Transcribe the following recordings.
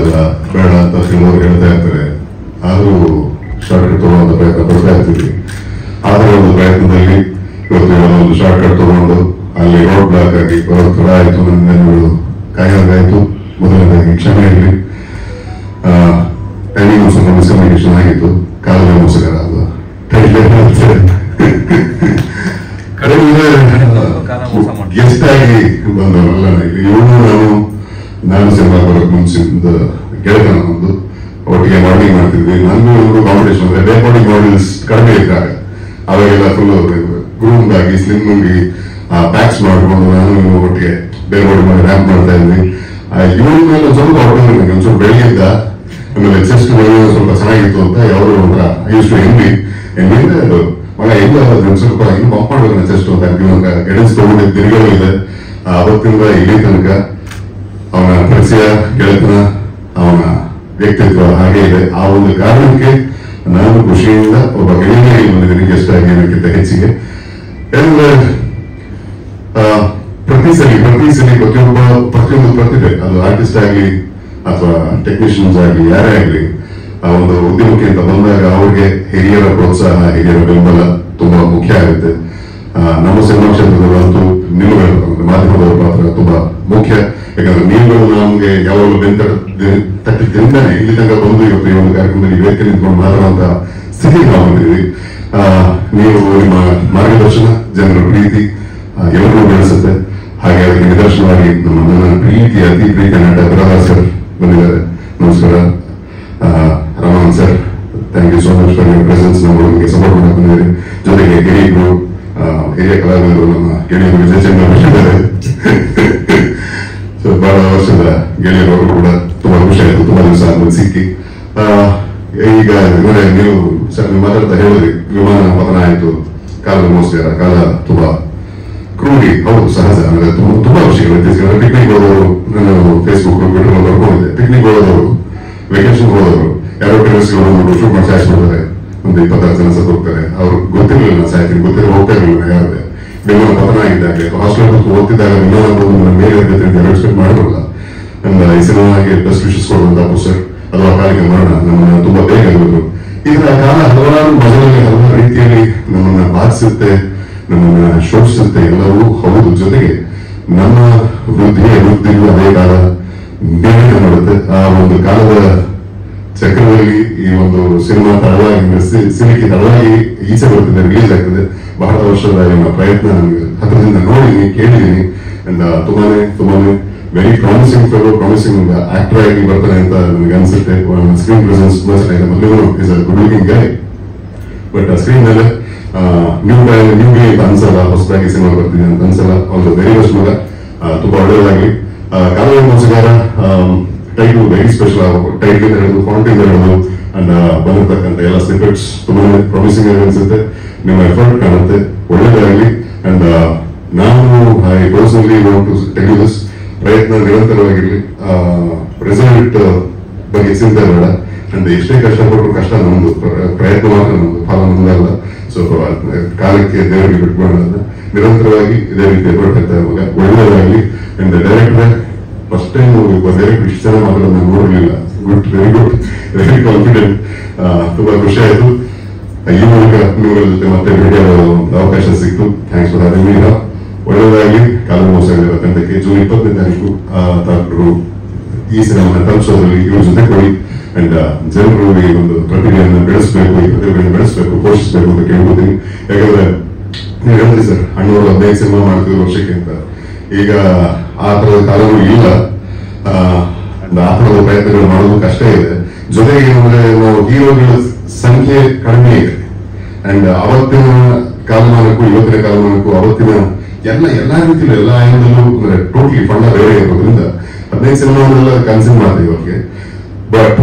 ಮಾಡೋದೆಲ್ಲ ಬೇಡ ಅಂತ ಕೆಲವರು ಹೇಳ್ತಾ ಇರ್ತಾರೆ. ಆದರೂ ಶಾರ್ಟ್ ಕಟ್ ತಗೊಳ್ಳುವಂತ ಪ್ರಯತ್ನ ಪಡ್ತಾ ಇರ್ತೀವಿ. ಆ ಥರ ಒಂದು ಪ್ರಯತ್ನದಲ್ಲಿ ಇವತ್ತು ಒಂದು ಶಾರ್ಟ್ ಕಟ್ ತಗೊಂಡು ಅಲ್ಲಿ ರೋಡ್ ಬ್ಲಾಕ್ ಆಗಿ ಬರೋ ಥರ ಆಯಿತು. ನನ್ನ ನೆನಪುಗಳು ಕಾಯೋದಾಯಿತು. ಮೊದಲನೇದಾಗಿ ಕ್ಷಮೆ ಇರಲಿ. ಟೈಮಿಂಗ್ ಸ್ವಲ್ಪ ಮಿಸ್ಕಮ್ಯುನಿಕೇಶನ್ ಆಗಿತ್ತು. ಕಾಲದ ಮೋಸಗಾರ ಅದು ಗೆಸ್ಟ್ ಆಗಿ ಬಂದವರಲ್ಲ. ಇವನು ನಾನು ಸಿನಿಮಾ ಬರೋಕ್ ಮುಂಚಿಂದ ಗೆಳತನ ಒಂದು ಒಟ್ಟಿಗೆ ಮಾಡೆಲಿಂಗ್ ಮಾಡ್ತಿದ್ವಿ. ನನಗೂ ಒಂದು ಕಾಂಪಿಟೇಷನ್ ಅಂದ್ರೆ ಡೇ ಬಾಡಿ ಮಾಡೆಲ್ಸ್ ಕಡಿಮೆ ಇದ್ದಾಗ ಅವಾಗೆಲ್ಲ ಫುಲ್ ಗ್ರೂಮ್ ಆಗಿ ಸ್ಲಿಮ್ ಆಗಿ ಪ್ಯಾಕ್ಸ್ ಮಾಡ್ಕೊಂಡು ನಾನು ಒಟ್ಟಿಗೆ ಡೇ ಬಾಡಿ ಮಾಡಿ ರ್ಯಾಂಪ್ ಮಾಡ್ತಾ ಇದ್ವಿ. ಇವನ ಮೇಲೆ ಒಂದು ಸ್ವಲ್ಪ ಹೊರಟು ಒಂದು ಸ್ವಲ್ಪ ಬೆಳೆಯಿದ್ದ. ಆಮೇಲೆ ಚೆಸ್ಟ್ ಸ್ವಲ್ಪ ಚೆನ್ನಾಗಿತ್ತು ಅಂತ ಯಾರು ಒಂಥರ ಇಷ್ಟು ಹೆಂಗಿಂದ ಮಗ ಹೆಂಗ ಸ್ವಲ್ಪ ಇನ್ನು ಬಂಪ್ ಮಾಡ್ಬೇಕು ಚೆಸ್ಟ್ ಅಂತ ಇವಾಗ ಗೈಡೆನ್ಸ್ ತಗೊಂಡಿದ್ದು ತಿರುಗಲು ಇದೆ. ಅವತ್ತಿಂದ ಇಲ್ಲಿ ತನಕ ಅವನ ಪರಿಚಯ ಗೆಳತನ ಅವನ ವ್ಯಕ್ತಿತ್ವ ಹಾಗೆ ಇದೆ. ಆ ಒಂದು ಕಾರಣಕ್ಕೆ ನಾನು ಖುಷಿಯಿಂದ ಒಬ್ಬ ಗೆಳೆಯನಾಗಿ ಬಂದಿದ್ದೀನಿ ಗೆಸ್ಟ್ ಆಗಿ ಅನ್ನೋಕ್ಕಿಂತ ಹೆಚ್ಚಿಗೆ. ಯಾಕಂದ್ರೆ ಪ್ರತಿ ಸಲ ಪ್ರತಿಯೊಂದು ಪ್ರತಿಭೆ ಅದು ಆರ್ಟಿಸ್ಟ್ ಆಗಲಿ ಅಥವಾ ಟೆಕ್ನಿಷಿಯನ್ಸ್ ಆಗಲಿ ಯಾರೇ ಆಗಲಿ ಆ ಒಂದು ಉದ್ಯಮಕ್ಕೆ ಅಂತ ಬಂದಾಗ ಅವ್ರಿಗೆ ಹಿರಿಯರ ಪ್ರೋತ್ಸಾಹ ಹಿರಿಯರ ಬೆಂಬಲ ತುಂಬಾ ಮುಖ್ಯ ಆಗುತ್ತೆ. ನಮ್ಮ ಸಿನಿಮಾ ಕ್ಷೇತ್ರದಲ್ಲಂತೂ ನಿಲುವುಗಳು ಮಾಧ್ಯಮದವರ ಪಾತ್ರ ತುಂಬಾ ಮುಖ್ಯ. ಯಾಕಂದ್ರೆ ನೀವುಗಳು ನಮ್ಗೆ ಯಾವಾಗಲೂ ತಟ್ಟಿದ್ದಿಂದಾನೆ ಇಲ್ಲಿ ತನಕ ಬಂದು ಇವತ್ತು ಈ ಒಂದು ಕಾರ್ಯಕ್ರಮದಲ್ಲಿ ವೇದಿಕೆ ನಿಂತ್ಕೊಂಡು ಮಾತಾಡುವಂತ ಸ್ಥಿತಿಗೆ ನಾವು ಬಂದಿದ್ದೀವಿ. ನೀವು ನಿಮ್ಮ ಮಾರ್ಗದರ್ಶನ ಜನರ ಪ್ರೀತಿ ಎಲ್ಲರೂ ಬೆಳೆಸುತ್ತೆ. ಹಾಗೆ ಅದಕ್ಕೆ ನಿದರ್ಶನವಾಗಿ ನನ್ನ ಪ್ರೀತಿ ಅತಿ ಪ್ರೀತಿ ನಟ ಪ್ರಭಾಸ್ ಸರ್ ಬಂದಿದ್ದಾರೆ. ನಮಸ್ಕಾರ. Raman sir, thank you so much for your presence. ನಾವು ನಿಮಗೆ ಸಪೋರ್ಟ್ ಮಾಡಕ್ಕೆ ಬಂದಿದ್ದೀರಿ. ಜೊತೆಗೆ ಗೆಳೆಯರು ಹಿರಿಯ ಕಲಾವಿದರು ನಮ್ಮ ಗೆಳೆಯರು ವಿಜಯ ಚಂದ್ರ ಬಂದಿದ್ದಾರೆ. ಸೊ ಬಹಳ ವರ್ಷದ ಗೆಳೆಯರವರು ಕೂಡ ತುಂಬಾ ಖುಷಿ ಆಯಿತು. ತುಂಬಾ ದಿವಸ ಆದ್ಮೇಲೆ ಸಿಕ್ಕಿ ಈಗ ನೀವು ಸರ್ ನೀವು ಮಾತಾಡ್ತಾ ಹೇಳಿದ್ರಿ ವಿಮಾನ ಪತನ ಆಯಿತು, ಕಾಲದ ಮೋಸ್ಕರ ಕಾಲ ತುಂಬಾ ಕ್ರೂರಿ. ಹೌದು, ಸಹಜ. ಅಂದ್ರೆ ತುಂಬಾ ವಿಷಯಗಳು ಇತ್ತೀಚೆಗೆ ಪಿಕ್ನಿಕ್ ಹೋದವರು ನಾನು ಫೇಸ್ಬುಕ್ ಟ್ವಿಟರ್ ಬರ್ಕೊಂಡಿದ್ದೆ. ಪಿಕ್ನಿಕ್ ಹೋದವರು, ವೆಕೇಶನ್ ಹೋದವರು ಯಾರೋ ಟೆರರಿಸ್ಟ್ಗಳು ಶೂಟ್ ಮಾಡಿ ಸಾಯಿಸ್ಬಿಡ್ತಾರೆ. ಒಂದು 26 ಜನ ಸತ್ತು ಹೋಗ್ತಾರೆ. ಅವ್ರು ಗೊತ್ತಿರಲಿಲ್ಲ ಸಾಯ್ತೀನಿ, ಹೋಗ್ತಾ ಇರಲಿಲ್ಲ. ಯಾರೇ ವಿಮಾನ ಪತನ ಆಗಿದ್ದಾಗಲಿ ಹಾಸ್ಟೆಲ್ ಓದ್ತಿದ್ದಾಗ ವಿಮಾನ ಬಂದು ಮೇಲೆ ಇರ್ತೈತೆ ಅಂತ ಎಕ್ಸ್ಪೆಕ್ಟ್ ಮಾಡಿರಲ್ಲ. ನಮ್ಮ ಈ ಸಿನಿಮಾಗೆ ಬೆಸ್ಟ್ ವಿಶಸ್ ಕೊಡುವಂತ ಪುಸ್ತಕ ಅದು ಅಕಾಲಿಕ ಮರಣ ನಮ್ಮನ್ನ ತುಂಬಾ ಬೇಗ ಆಗಿದ್ರು. ಇದರ ಕಾಲ ಹಲವಾರು ಮಜಲಲ್ಲಿ ಹಲವಾರು ರೀತಿಯಲ್ಲಿ ನಮ್ಮನ್ನ ಬಾಧಿಸುತ್ತೆ, ನಮ್ಮನ್ನ ಶೋಷಿಸುತ್ತೆ. ಎಲ್ಲವೂ ಹೌದು. ಜೊತೆಗೆ ನಮ್ಮ ವೃದ್ಧಿಗೂ ಅದೇ ಕಾಲ ಬೇರೆ ಮಾಡುತ್ತೆ. ಆ ಒಂದು ಕಾಲದ ಚಕ್ರದಲ್ಲಿ ಈ ಒಂದು ಸಿನಿಮಾ ತಡವಾಗಿ ಸಿಲುಕಿ ತಡವಾಗಿ ಈಚೆ ಬರ್ತದೆ, ರಿಲೀಸ್ ಆಗ್ತದೆ. ಬಹಳ ವರ್ಷದ ಪ್ರಯತ್ನ ನನಗೆ ಹತ್ರದಿಂದ ನೋಡಿದೀನಿ, ಕೇಳಿದೀನಿ. ಅಂಡ್ ತುಂಬಾನೇ very promising fellow, promising actor ಆಗಿ ಬರ್ತಾನೆ ಅಂತ ನನಗೆ ಅನ್ಸುತ್ತೆ. ಸ್ಕ್ರೀನ್ ಪ್ರೆಸೆನ್ಸ್ ತುಂಬಾ ಚೆನ್ನಾಗಿದೆ. ಮೊದಲು is a good looking Guy, but screen ಮೇಲೆ ನ್ಯೂಗೆ ಅನ್ಸಲ್ಲ, ಹೊಸದಾಗಿ ಸಿನಿಮಾ ಬರ್ತಿದೆ ಅಂತ ಅನ್ಸಲ್ಲ. ಒಂದು ವೆರಿ ಬೆಸ್ಟ್ ಮಗ, ತುಂಬಾ ಒಳ್ಳೆಯದಾಗಿ. ಕಾಲದ ಮೋಸಗಾರ ಟೈಟಲ್ ವೆರಿ ಸ್ಪೆಷಲ್. ಟೈಟಲ್ ಹೇಳೋದು, ಫಾಂಟಿಂದ ಹೇಳೋದು ಅಂಡ್ ಬಂದಿರ್ತಕ್ಕಂಥ ಎಲ್ಲ ಸ್ನಿಪೆಟ್ಸ್ ತುಂಬಾ ಪ್ರಾಮಿಸಿಂಗ್ ಆಗಿ ಅನ್ಸುತ್ತೆ. ನಿಮ್ಮ ಎಫರ್ಟ್ ಕಾಣುತ್ತೆ, ಒಳ್ಳೇದಾಗಲಿ. ಅಂಡ್ ನಾನು I personally want to tell you this, ಪ್ರಯತ್ನ ನಿರಂತರವಾಗಿರ್ಲಿ. ರಿಸಲ್ಟ್ ಬಗ್ಗೆ ಚಿಂತೆ ಬೇಡ. ಅಂಡ್ ಎಷ್ಟೇ ಕಷ್ಟಪಟ್ಟರು ಕಷ್ಟ ನಮ್ದು, ಪ್ರಯತ್ನ ಮಾತ್ರ ನಮ್ದು, ಫಲ ನಮ್ದಲ್ಲ. ಸೊ ಕಾಲಕ್ಕೆ ದೇವರಿಗೆ ಬಿಟ್ಕೊಳ್ಳೋದನ್ನ ನಿರಂತರವಾಗಿ ಇದೇ ರೀತಿ ಎಫರ್ಟ್ ಆಗ್ತಾ ಇರುವಾಗ ಒಳ್ಳೆಯದಾಗಲಿ. And director first time direct ಇಷ್ಟು ಜನ ಮಾತಾಡೋದು ನಾನು ನೋಡಿರಲಿಲ್ಲ. Good, very confident. ತುಂಬಾ ಖುಷಿ ಆಯ್ತು. ಈ ಮೂಲಕ ನಿಮ್ಮಗಳ ಜೊತೆ ಮತ್ತೆ ಭೇಟಿ ಆಗೋ ಅವಕಾಶ ಸಿಕ್ತು. Thanks for having me. ಒಳ್ಳೆಯದಾಗಿ. ಕಾಲದ ಮೋಸಗಾರ ತಂಡಕ್ಕೆ ಜೂನ್ 20ನೇ ತಾರೀಕು ತಾವು ಈ ಸಿನಿಮಾನ ತಲುಪಿಸೋದ್ರಲ್ಲಿ ಇವ್ರ ಜೊತೆ ಕೊಡಿ. ಅಂಡ್ ಜನರು ಈ ಒಂದು ಪ್ರತಿಭೆಯನ್ನು ಬೆಳೆಸಬೇಕು, ಈ ಪ್ರತಿಭೆಯನ್ನು ಬೆಳೆಸಬೇಕು, ಪೋಷಿಸಬೇಕು ಅಂತ ಕೇಳ್ಬೋತೀನಿ. ಯಾಕಂದ್ರೆ ನೀವು ಹೇಳಿದ್ರಿ ಸರ್, ಅಣ್ಣವರು 15 ಸಿನಿಮಾ ಮಾಡ್ತಿದ್ರು ವರ್ಷಕ್ಕೆ ಅಂತ. ಈಗ ಆ ತರದ ಕಾಲವೂ ಇಲ್ಲ. ಆ ತರದ ಪ್ರಯತ್ನಗಳು ಮಾಡೋದು ಕಷ್ಟ ಇದೆ. ಜೊತೆಗೆ ಏನಂದ್ರೆ ನಾವು ಹೀರೋಗಳ ಸಂಖ್ಯೆ ಕಡಿಮೆ ಇದೆ. ಅಂಡ್ ಅವತ್ತಿನ ಕಾಲಮಾನಕ್ಕೂ ಇವತ್ತಿನ ಕಾಲಮಾನಕ್ಕೂ ಅವತ್ತಿನ ಎಲ್ಲಾ ರೀತಿಯಲ್ಲೂ ಎಲ್ಲಾ ಆಂಗಲಲ್ಲೂ ಅಂದ್ರೆ ಟೋಟಲಿ ಫಂಡ ಬೇರೆ ಇರೋದ್ರಿಂದ 15 ಸಿನಿಮಾಗಳೆಲ್ಲ ಕನ್ಸ್ಯೂಮ್ ಮಾಡ್ತೀವಿ ಅವ್ರಿಗೆ. ಬಟ್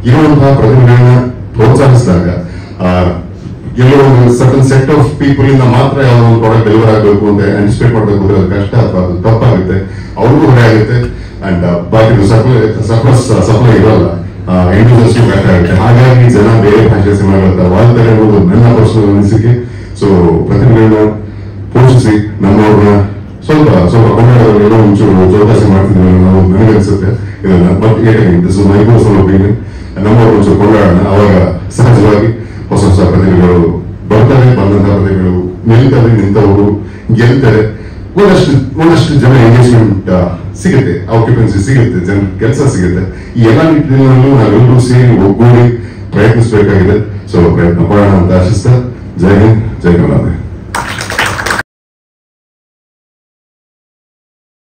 ಇರುವಂತಹ ಪ್ರತಿಭೆಗಳನ್ನ ಪ್ರೋತ್ಸಾಹಿಸಿದಾಗ ಎಲ್ಲೋ ಒಂದು ಸರ್ಟನ್ ಸೆಟ್ ಆಫ್ ಪೀಪಲ್ ಇಂದ ಮಾತ್ರ ಯಾವುದೋ ಒಂದು ಪ್ರಾಡಕ್ಟ್ ಡೆಲಿವರ್ ಆಗಬೇಕು ಅಂತ ಆಂಟಿಸಿಪೇಟ್ ಮಾಡಬೇಕು ಅಂದ್ರೆ ಅದು ಕಷ್ಟ ಅಥವಾ ಅದು ತಪ್ಪಾಗುತ್ತೆ, ಅವ್ರಿಗೂ ಹೊರೆ ಆಗುತ್ತೆ. ಅಂಡ್ ಬಾಕಿ ಸಪ್ಲೈ ಇರೋಲ್ಲ, ಇಂಡಿವಿಜುವಲ್ಸ್ ಕಷ್ಟ ಆಗುತ್ತೆ. ಹಾಗಾಗಿ ಜನ ಬೇರೆ ಭಾಷೆ ಸಿನಿಮಾಗಳತ್ತ ವಾಲ್ತಾರೆ ಅನ್ನೋದು ನನ್ನ ಪರ್ಸನಲ್ ಅನಿಸಿಕೆ. ಸೊ ಪ್ರತಿಭೆಗಳನ್ನ ಪೋಷಿಸಿ ನಮ್ಮವ್ರನ್ನ ಸ್ವಲ್ಪ ಕನ್ನಡದವರೆಲ್ಲ ಒಂಚೂರು ಚೌಕಾಸಿ ಮಾಡ್ತಿದ್ವಿ ನಾವು ನನಗೆ ಅನ್ಸುತ್ತೆ. ಇದನ್ನ but this is my personal opinion. ನಮ್ಮವರು ಒಂಚೂರು ಕೊಂಡಾಡೋಣ, ಅವಾಗ ಸಹಜವಾಗಿ ಹೊಸ ಹೊಸ ಪ್ರತಿಭೆಗಳು ಬರ್ತಾರೆ, ಬಂದಂತಹ ಪ್ರತಿಭೆಗಳು ನಿಲ್ತಾರೆ, ನಿಂತವರು ಗೆಲ್ತಾರೆ, ಒಂದಷ್ಟು ಜನ ಎಂಗೇಜ್ಮೆಂಟ್ ಸಿಗುತ್ತೆ, ಆಕ್ಯುಪೆನ್ಸಿ ಸಿಗುತ್ತೆ, ಜನ ಕೆಲಸ ಸಿಗುತ್ತೆ. ಈ ಎಲ್ಲ ನಿಟ್ಟಿನಲ್ಲೂ ನಾವೆಲ್ಲರೂ ಸೇರಿ ಒಗ್ಗೂಡಿ ಪ್ರಯತ್ನಿಸಬೇಕಾಗಿದೆ. ಸೊ ಪ್ರಯತ್ನ ಮಾಡೋಣ ಅಂತ ಆಶಿಸ್ತಾ, ಜೈ ಹಿಂದ್, ಜೈ ಕರ್ನಾಟಕ.